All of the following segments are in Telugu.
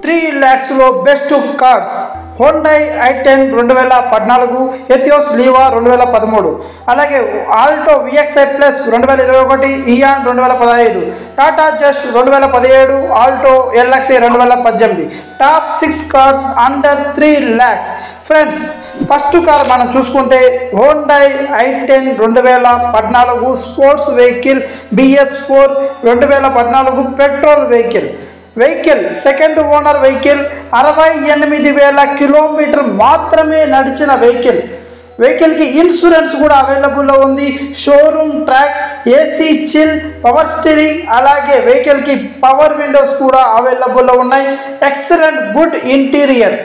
3 lakhs లో best cars Hyundai i10 2014, Etios Liva 2013, అలాగే Alto VXI plus 2021, Eon 2015, Tata Zest 2017, Alto LXI 2018. Top 6 cars under 3 lakhs. Friends, first car మనం చూసుకుంటే Hyundai i10 2014 sports vehicle BS4 2014 petrol vehicle second owner vehicle 68,000 kilometre మాత్రమే నడిచిన వెహికల్కి ఇన్సూరెన్స్ కూడా అవైలబుల్లో ఉంది. Showroom track, AC chill, power steering, అలాగే వెహికల్కి పవర్ విండోస్ కూడా అవైలబుల్లో ఉన్నాయి. Excellent good interior.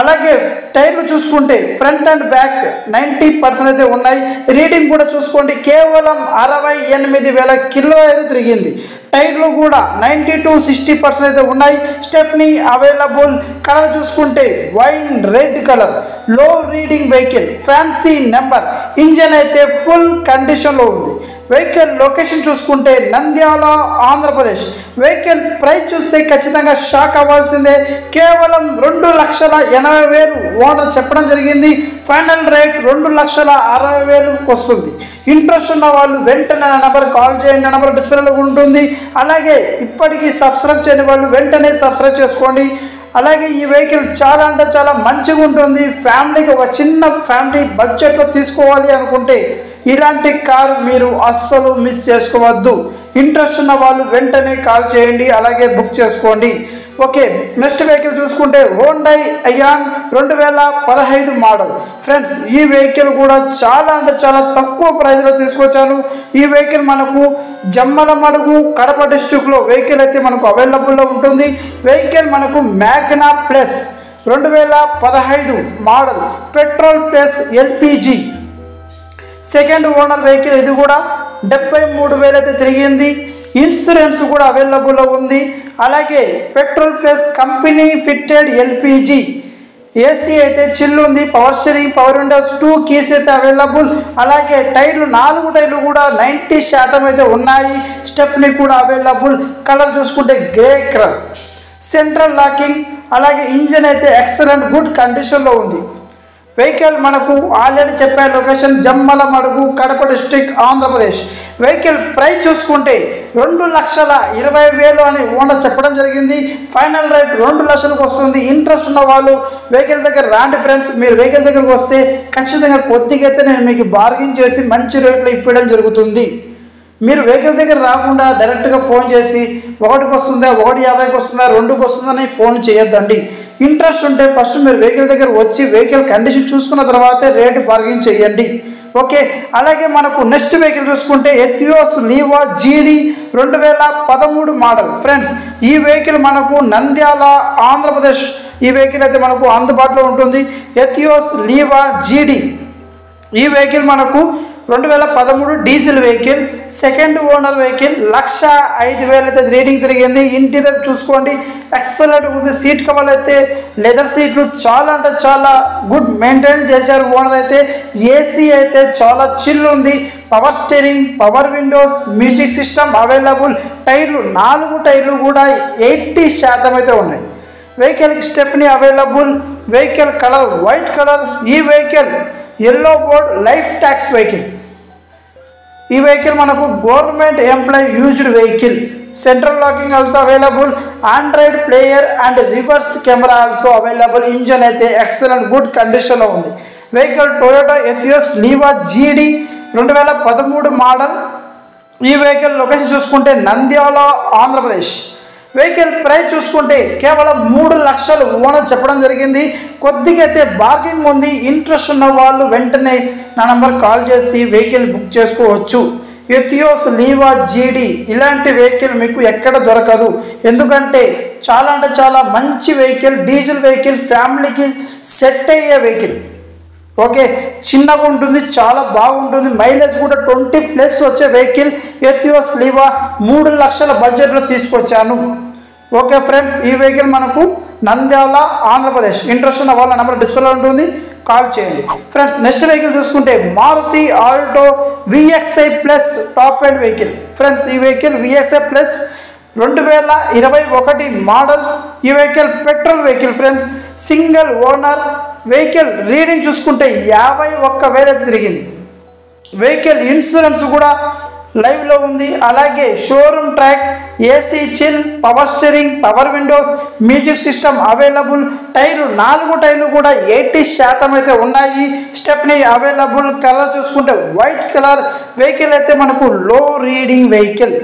అలాగే టైర్లు చూసుకుంటే ఫ్రంట్ అండ్ బ్యాక్ 90% అయితే ఉన్నాయి. రీడింగ్ కూడా చూసుకోండి, కేవలం 68,000 కిలో అయితే తిరిగింది. టైర్లు కూడా 90 to 60% అయితే ఉన్నాయి. Stepney available. కలర్ చూసుకుంటే వైన్ రెడ్ కలర్. లో reading vehicle, fancy number. Engine అయితే ఫుల్ కండిషన్లో ఉంది. వెహికల్ లొకేషన్ చూసుకుంటే నంద్యాల, ఆంధ్రప్రదేశ్. వెహికల్ ప్రైస్ చూస్తే ఖచ్చితంగా షాక్ అవ్వాల్సిందే. కేవలం 2,80,000 ఓనర్ చెప్పడం జరిగింది. ఫైనల్ రేట్ 2,60,000 వస్తుంది. ఇంట్రెస్ట్ ఉన్న వాళ్ళు వెంటనే నా నెంబర్ కాల్ చేయండి. నా నెంబర్ డిస్ప్లేలో ఉంటుంది. అలాగే ఇప్పటికీ సబ్స్క్రైబ్ చేయని వాళ్ళు వెంటనే సబ్స్క్రైబ్ చేసుకోండి. అలాగే ఈ వెహికల్ చాలా అంటే చాలా మంచిగా ఉంటుంది. ఫ్యామిలీకి ఒక చిన్న ఫ్యామిలీ బడ్జెట్లో తీసుకోవాలి అనుకుంటే ఇలాంటి కారు మీరు అస్సలు మిస్ చేసుకోవద్దు. ఇంట్రెస్ట్ ఉన్న వాళ్ళు వెంటనే కాల్ చేయండి, అలాగే బుక్ చేసుకోండి. ఓకే, నెక్స్ట్ వెహికల్ చూసుకుంటే హోండై ఇయాన్ 2015 మోడల్. ఫ్రెండ్స్, ఈ వెహికల్ కూడా చాలా అంటే చాలా తక్కువ ప్రైస్లో తీసుకొచ్చాను. ఈ వెహికల్ మనకు జమ్మలమడుగు, కడప డిస్ట్రిక్ట్లో వెహికల్ అయితే మనకు అవైలబుల్లో ఉంటుంది. వెహికల్ మనకు Magna plus 2015 model, petrol plus LPG. Second owner vehicle. ఇది కూడా 73,000 అయితే తిరిగింది. ఇన్సూరెన్స్ కూడా అవైలబుల్లో ఉంది. అలాగే petrol plus company fitted LPG. AC అయితే చిల్ ఉంది. Power steering, power Windows, 2 keys అయితే అవైలబుల్. అలాగే టైర్లు 4 టైర్లు కూడా 90% అయితే ఉన్నాయి. స్టెఫ్నీ కూడా అవైలబుల్. కలర్ చూసుకుంటే గ్రే కలర్. Central locking. అలాగే ఇంజన్ అయితే ఎక్సలెంట్ గుడ్ కండిషన్లో ఉంది. వెహికల్ మనకు ఆల్రెడీ చెప్పే location Jammalamadugu, Kadapa district, Andhra Pradesh. Vehicle price చూసుకుంటే 2,20,000 అని ఓనర్ చెప్పడం జరిగింది. ఫైనల్ రేట్ 2 లక్షలకు వస్తుంది. ఇంట్రెస్ట్ ఉన్న వాళ్ళు వెహికల్ దగ్గర రాండి ఫ్రెండ్స్. మీరు వెహికల్ దగ్గరకు వస్తే ఖచ్చితంగా కొద్దిగా అయితే నేను మీకు బార్గెన్ చేసి మంచి రేట్లో ఇప్పడం జరుగుతుంది. మీరు వెహికల్ దగ్గర రాకుండా డైరెక్ట్గా ఫోన్ చేసి 1కి వస్తుందా, 1,50,000కి వస్తుందా, 2కి వస్తుందని ఫోన్ చేయొద్దండి. ఇంట్రెస్ట్ ఉంటే ఫస్ట్ మీరు వెహికల్ దగ్గర వచ్చి వెహికల్ కండిషన్ చూసుకున్న తర్వాతే రేటు బార్గెన్ చేయండి. ఓకే, అలాగే మనకు నెక్స్ట్ వెహికల్ చూసుకుంటే ఎథియోస్ లీవా జీడీ 2013 మోడల్. ఫ్రెండ్స్, ఈ వెహికల్ మనకు నంద్యాల, ఆంధ్రప్రదేశ్ ఈ వెహికల్ అయితే మనకు అందుబాటులో ఉంటుంది. ఎథియోస్ లీవా జీడీ. ఈ వెహికల్ మనకు 2013 diesel vehicle. Second owner vehicle. 1,05,000 అయితే రీడింగ్ తిరిగింది. ఇంటీరియర్ చూసుకోండి, ఎక్సలెంట్ ఉంది. సీట్ కవర్లు అయితే లెదర్ సీట్లు చాలా అంటే చాలా గుడ్ మెయింటైన్ చేశారు ఓనర్ అయితే. ఏసీ అయితే చాలా చిల్ ఉంది. Power steering, power windows, music system available. టైర్లు 4 టైర్లు కూడా 80% అయితే ఉన్నాయి. వెహికల్కి stepney available. Vehicle colour white colour. ఈ vehicle yellow board life tax vehicle. ఈ వెహికల్ మనకు government employee used vehicle. Central locking also available. Android player and reverse camera also available. Engine అయితే ఎక్సలెంట్ గుడ్ కండిషన్లో ఉంది. వెహికల్ టొయోటా ఎథియోస్ లీవా జీడీ 2013 మోడల్. ఈ వెహికల్ లొకేషన్ చూసుకుంటే నంద్యాల, ఆంధ్రప్రదేశ్. వెహికల్ ప్రైస్ చూసుకుంటే కేవలం 3 లక్షలు ఓనర్ చెప్పడం జరిగింది. కొద్దిగా అయితే బార్గెనింగ్ ఉంది. ఇంట్రెస్ట్ ఉన్న వాళ్ళు వెంటనే నా నెంబర్ కాల్ చేసి వెహికల్ బుక్ చేసుకోవచ్చు. ఎథియోస్ లీవా జీడీ ఇలాంటి వెహికల్ మీకు ఎక్కడ దొరకదు. ఎందుకంటే చాలా అంటే చాలా మంచి వెహికల్, డీజిల్ వెహికల్, ఫ్యామిలీకి సెట్ అయ్యే వెహికల్. ఓకే, చిన్నగా ఉంటుంది, చాలా బాగుంటుంది. మైలేజ్ కూడా 20+ వచ్చే వెహికల్. ఎథియోస్ లీవా 3 లక్షల బడ్జెట్లో తీసుకొచ్చాను. ఓకే ఫ్రెండ్స్, ఈ వెహికల్ మనకు నంద్యాల, ఆంధ్రప్రదేశ్. ఇంట్రెస్ట్ ఉన్న వాళ్ళ నెంబర్ డిస్ప్లేలో ఉంటుంది, కాల్ చేయండి ఫ్రెండ్స్. నెక్స్ట్ వెహికల్ చూసుకుంటే Maruti Alto VXI plus top end vehicle. Friends, ఈ వెహికల్ VXI ప్లస్ 2021 మోడల్. ఈ vehicle petrol vehicle friends, single owner vehicle. Reading చూసుకుంటే 51,000 అయితే తిరిగింది. వెహికల్ ఇన్సూరెన్స్ కూడా లైవ్లో ఉంది. అలాగే showroom track, AC chill, power steering, power windows, music system available. టైర్లు 4 టైర్లు కూడా 80% అయితే ఉన్నాయి. Stepney available. కలర్ చూసుకుంటే వైట్ కలర్. వెహికల్ అయితే మనకు లో రీడింగ్ వెహికల్.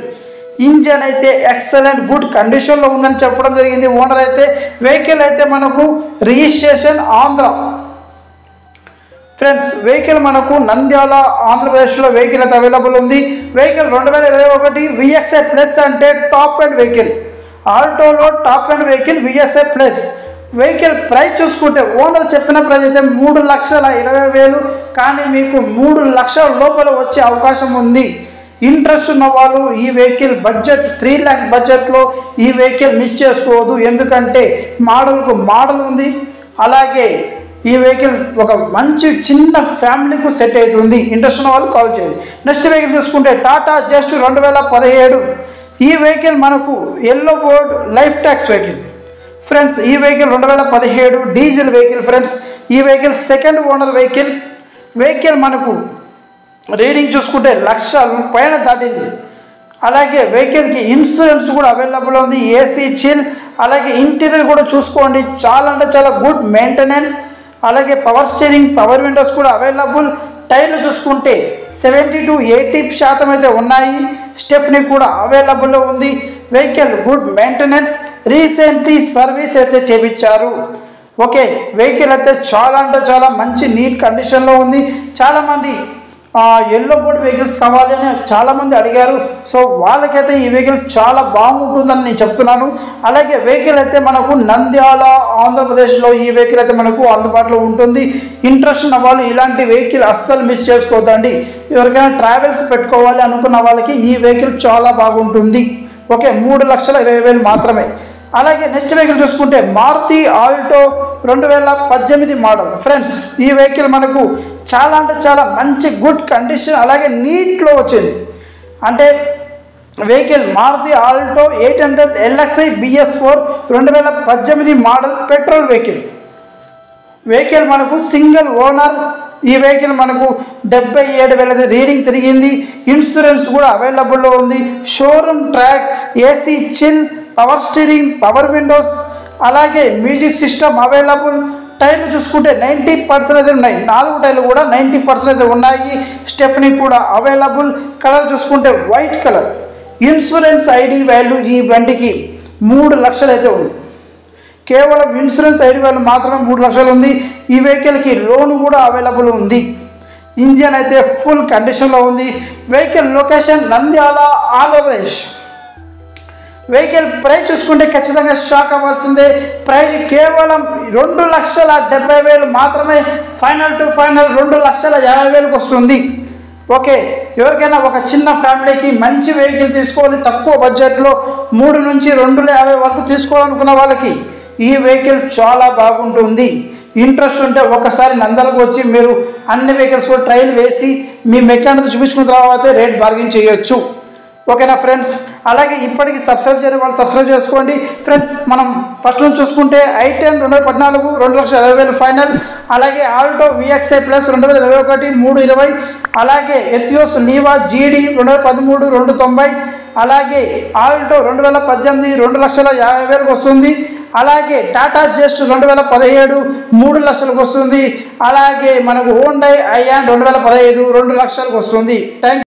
ఇంజన్ అయితే ఎక్సలెంట్ గుడ్ కండిషన్లో ఉందని చెప్పడం జరిగింది ఓనర్ అయితే. వెహికల్ అయితే మనకు రిజిస్ట్రేషన్ ఆంధ్ర ఫ్రెండ్స్. వెహికల్ మనకు నంద్యాల ఆంధ్రప్రదేశ్లో వెహికల్ అయితే అవైలబుల్ ఉంది. వెహికల్ 2021 VXI ప్లస్ అంటే టాప్ అండ్ వెహికల్. ఆల్టోలో top end vehicle VXI plus. Vehicle price చూసుకుంటే ఓనర్ చెప్పిన ప్రైస్ అయితే 3,20,000, కానీ మీకు 3 లక్షల లోపల వచ్చే అవకాశం ఉంది. ఇంట్రెస్ట్ ఉన్న వాళ్ళు ఈ వెహికల్ బడ్జెట్ 3 lakhs బడ్జెట్లో ఈ వెహికల్ మిస్ చేసుకోవద్దు. ఎందుకంటే మోడల్కు మోడల్ ఉంది. అలాగే ఈ వెహికల్ ఒక మంచి చిన్న ఫ్యామిలీకు సెట్ అవుతుంది. ఇంట్రెస్ట్ ఉన్న వాళ్ళు కాల్ చేయండి. నెక్స్ట్ వెహికల్ చూసుకుంటే టాటా జస్ట్ 2017. ఈ వెహికల్ మనకు yellow board life tax vehicle friends. ఈ వెహికల్ 2017 డీజిల్ వెహికల్ ఫ్రెండ్స్. ఈ vehicle second owner vehicle. Vehicle మనకు రీడింగ్ చూసుకుంటే 1,00,000 పైన దాటింది. అలాగే వెహికల్కి ఇన్సూరెన్స్ కూడా అవైలబుల్ ఉంది. AC chill. అలాగే ఇంటీరియర్ కూడా చూసుకోండి, చాలా అంటే చాలా గుడ్ మెయింటెనెన్స్. అలాగే పవర్ స్టీరింగ్, పవర్ విండోస్ కూడా అవైలబుల్. టైర్లు చూసుకుంటే 70 to 80% అయితే ఉన్నాయి. స్టెప్నీ కూడా అవైలబుల్లో ఉంది. Vehicle good maintenance. Recently service అయితే చేయించారు. ఓకే, వెహికల్ అయితే చాలా అంటే చాలా మంచి నీట్ కండిషన్లో ఉంది. చాలామంది ఎల్లో బోర్డ్ వెహికల్స్ కావాలి అని చాలామంది అడిగారు. సో వాళ్ళకైతే ఈ వెహికల్ చాలా బాగుంటుందని నేను చెప్తున్నాను. అలాగే వెహికల్ అయితే మనకు నంద్యాల ఆంధ్రప్రదేశ్లో ఈ వెహికల్ అయితే మనకు అందుబాటులో ఉంటుంది. ఇంట్రెస్ట్ ఉన్న వాళ్ళు ఇలాంటి వెహికల్ అస్సలు మిస్ చేసుకోవద్దండి. ఎవరికైనా ట్రావెల్స్ పెట్టుకోవాలి అనుకున్న వాళ్ళకి ఈ వెహికల్ చాలా బాగుంటుంది. ఓకే, 3,20,000 మాత్రమే. అలాగే నెక్స్ట్ వెహికల్ చూసుకుంటే మారుతి ఆల్టో 2018 మోడల్ ఫ్రెండ్స్. ఈ వెహికల్ మనకు చాలా అంటే చాలా మంచి గుడ్ కండిషన్ అలాగే నీట్లో వచ్చింది. అంటే vehicle Maruti Alto 800 LXI BS4 2018 model petrol vehicle. Vehicle మనకు సింగిల్ ఓనర్. ఈ వెహికల్ మనకు 77,000 రీడింగ్ తిరిగింది. ఇన్సూరెన్స్ కూడా అవైలబుల్లో ఉంది. Showroom track, AC chill, power steering, power windows, అలాగే మ్యూజిక్ సిస్టమ్ అవైలబుల్. టైర్లు చూసుకుంటే 90% అయితే ఉన్నాయి. 4 టైర్లు కూడా 90% అయితే ఉన్నాయి. స్టెఫ్నీ కూడా అవైలబుల్. కలర్ చూసుకుంటే white colour. Insurance ID value ఈ బండికి 3 లక్షలు అయితే ఉంది. కేవలం ఇన్సూరెన్స్ ఐడి వాల్యూ మాత్రమే 3 లక్షలు ఉంది. ఈ వెహికల్కి లోన్ కూడా అవైలబుల్ ఉంది. ఇంజన్ అయితే ఫుల్ కండిషన్లో ఉంది. Vehicle location Nandyal Andhra Pradesh. Vehicle price చూసుకుంటే ఖచ్చితంగా షాక్ అవ్వాల్సిందే. ప్రైస్ కేవలం 2,70,000 మాత్రమే. ఫైనల్ టు ఫైనల్ 2,50,000 వస్తుంది. ఓకే, ఎవరికైనా ఒక చిన్న ఫ్యామిలీకి మంచి వెహికల్ తీసుకోవాలి తక్కువ బడ్జెట్లో 3 నుంచి 2,50,000 వరకు తీసుకోవాలనుకున్న వాళ్ళకి ఈ వెహికల్ చాలా బాగుంటుంది. ఇంట్రెస్ట్ ఉంటే ఒకసారి నందలకు వచ్చి మీరు అన్ని వెహికల్స్ కూడా ట్రయల్ వేసి మీ మెకానిక్ చూపించుకున్న తర్వాత రేట్ బార్గెన్ చేయొచ్చు. ఓకేనా ఫ్రెండ్స్. అలాగే ఇప్పటికి సబ్స్క్రైబ్ చేయని వాళ్ళు సబ్స్క్రైబ్ చేసుకోండి ఫ్రెండ్స్. మనం ఫస్ట్ నుంచి చూసుకుంటే i10 2014 2,20,000 ఫైనల్. అలాగే ఆల్టో VXI ప్లస్ 2021 320. అలాగే ఎథియోస్ లీవా GD 2013 290. అలాగే ఆల్టో 2018 2,50,000 వస్తుంది. అలాగే టాటా జస్ట్ 2017 3 లక్షలకు వస్తుంది. అలాగే మనకు హోండై ఐయాన్ 2015 2 లక్షలకు వస్తుంది. Thank you.